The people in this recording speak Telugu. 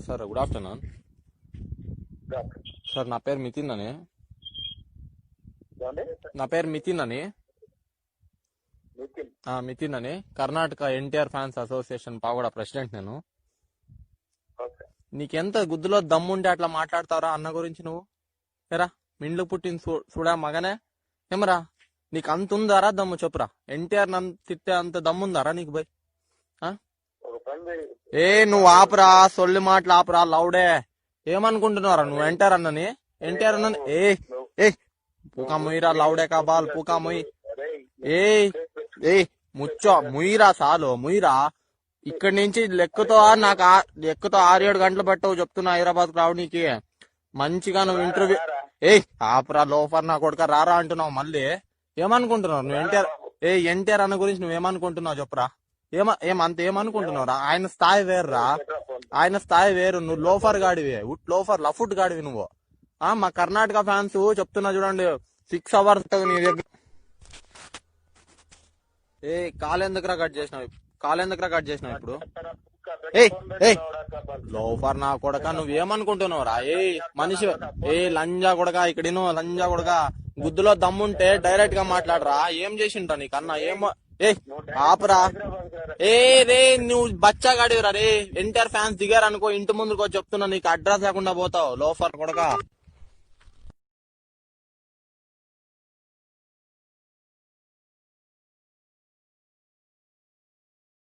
Sir good afternoon sir. నా పేరు మితిన్ అని. మితిన్ అని Karnataka NTR fans association పాగోడ president నేను. నీకెంత గుద్దులో దమ్ముంటే అట్లా మాట్లాడతావురా అన్న గురించి నువ్వు? ఏరా మిండ్లు పుట్టిన చూడా మగనే ఏమరా? నీకు అంత ఉందారా దమ్ము? చెప్పురా. ఎన్టీఆర్ నన్ను తిట్టే అంత దమ్ముందారా నీకు బై? నువ్వు ఆపురా, సొల్లి మాటలు ఆపురా లౌడే. ఏమనుకుంటున్నారా నువ్వు ఎన్టీఆర్ అన్నని? ఎన్టీఆర్ అన్నని పూకా ముయిరా లౌడే కా బాల్ పూకా ముయ్. ముచ్చో ముయిరా సాలు ముయిరా. ఇక్కడి నుంచి లెక్కతో 6-7 గంటలు పెట్టవు చెప్తున్నా హైదరాబాద్ రావడానికి. మంచిగా నువ్వు ఇంటర్వ్యూ ఆపురా లోఫర్ నా కొడుక రారా అంటున్నావు మళ్ళీ. ఏమనుకుంటున్నావు నువ్వు ఎన్టీఆర్ అన్న గురించి నువ్వేమనుకుంటున్నావు చెప్పురా? అంత ఏమనుకుంటున్నావురా? ఆయన స్థాయి వేరురా, ఆయన స్థాయి వేరు. నువ్వు లోఫర్ గాడివి, లోఫర్ లఫుట్ గాడివి నువ్వు. మా కర్ణాటక ఫ్యాన్స్ చెప్తున్నా చూడండి, 6 hours నీ దగ్గర. కాలెందుకురా కట్ చేసినావు ఇప్పుడు? లోఫర్ నా కొడక నువ్వేమనుకుంటున్నావురా? మనిషి లంజా కొడక ఇక్కడ లంజా కొడక. గుద్దులో దమ్ముంటే డైరెక్ట్ గా మాట్లాడరా. ఏం చేసింటా నీకన్నా? ఏమో ఆపరా. రే నువ్వు బచ్చా గాడివిరా రే. ఎన్టీఆర్ ఫ్యాన్స్ దిగారనుకో ఇంటి ముందుకు చెప్తున్నా, నీకు అడ్రస్ లేకుండా పోతావు లోఫర్ కొడక.